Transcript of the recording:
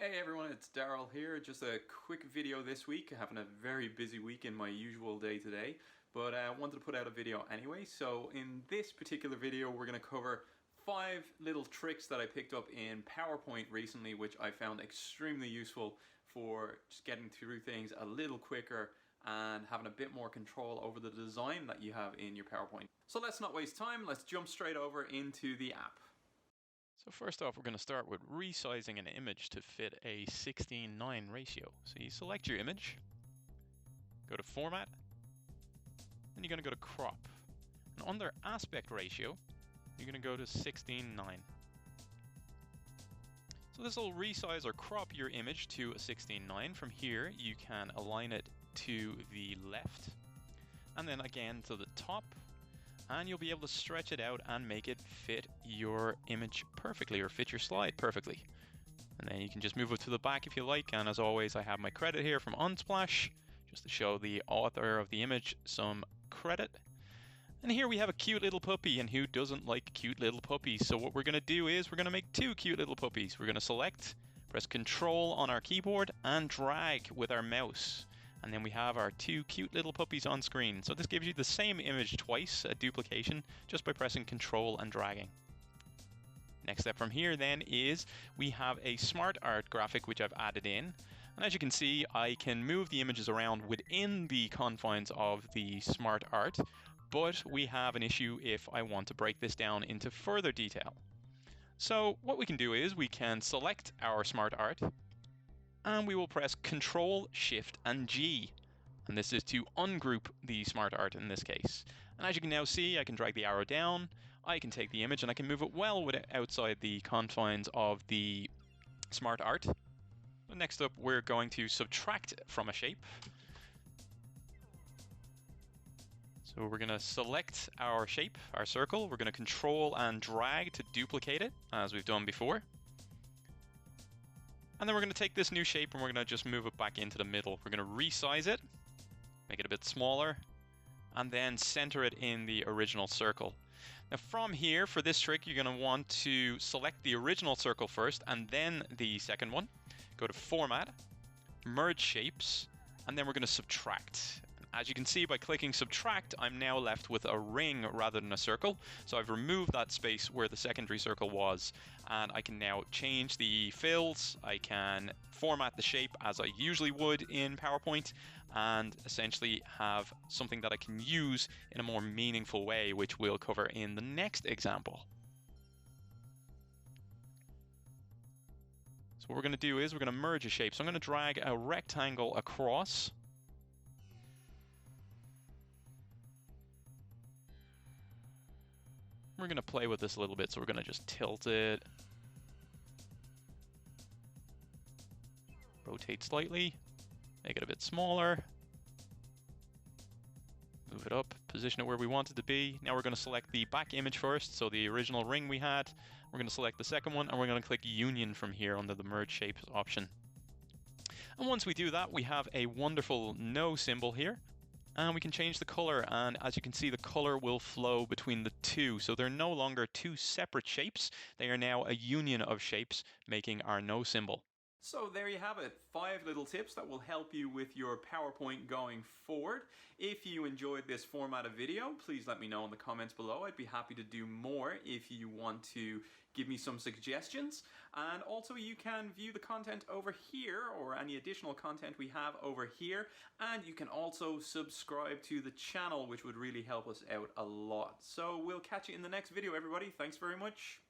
Hey everyone, it's Daryl here. Just a quick video this week. Having a very busy week in my usual day today, but I wanted to put out a video anyway. So in this particular video, we're going to cover 5 little tricks that I picked up in PowerPoint recently, which I found extremely useful for just getting through things a little quicker and having a bit more control over the design that you have in your PowerPoint. So let's not waste time. Let's jump straight over into the app. So first off, we're going to start with resizing an image to fit a 16:9 ratio. So you select your image, go to Format, and you're going to go to Crop. And under Aspect Ratio, you're going to go to 16:9. So this will resize or crop your image to a 16:9. From here, you can align it to the left, and then again to the top, and you'll be able to stretch it out and make it fit your image perfectly or fit your slide perfectly. And then you can just move it to the back if you like. And as always, I have my credit here from Unsplash, just to show the author of the image some credit. And here we have a cute little puppy, and who doesn't like cute little puppies? So what we're going to do is we're going to make 2 cute little puppies. We're going to select, press Control on our keyboard, and drag with our mouse. And then we have our 2 cute little puppies on screen. So this gives you the same image twice, a duplication, just by pressing Control and dragging. Next step from here then is we have a smart art graphic which I've added in. And as you can see, I can move the images around within the confines of the smart art, but we have an issue if I want to break this down into further detail. So what we can do is we can select our smart art, and we will press Control, Shift, and G. And this is to ungroup the smart art in this case. And as you can now see, I can drag the arrow down, I can take the image, and I can move it well outside the confines of the smart art. But next up, we're going to subtract from a shape. So we're going to select our shape, our circle. We're going to Control and drag to duplicate it, as we've done before. And then we're going to take this new shape and we're going to just move it back into the middle. We're going to resize it, make it a bit smaller, and then center it in the original circle. Now from here, for this trick, you're going to want to select the original circle first and then the second one. Go to Format, Merge Shapes, and then we're going to subtract. As you can see, by clicking subtract, I'm now left with a ring rather than a circle. So I've removed that space where the secondary circle was, and I can now change the fills. I can format the shape as I usually would in PowerPoint, and essentially have something that I can use in a more meaningful way, which we'll cover in the next example. So what we're going to do is we're going to merge a shape. So I'm going to drag a rectangle across. We're going to play with this a little bit, so we're going to just tilt it, rotate slightly, make it a bit smaller, move it up, position it where we want it to be. Now we're going to select the back image first, so the original ring we had. We're going to select the second one, and we're going to click Union from here under the Merge Shapes option. And once we do that, we have a wonderful no symbol here. And we can change the color, and as you can see, the color will flow between the two. So they're no longer 2 separate shapes. They are now a union of shapes, making our no symbol. So there you have it, 5 little tips that will help you with your PowerPoint going forward. If you enjoyed this format of video, please let me know in the comments below. I'd be happy to do more if you want to give me some suggestions. And also you can view the content over here, or any additional content we have over here. And you can also subscribe to the channel, which would really help us out a lot. So we'll catch you in the next video, everybody. Thanks very much.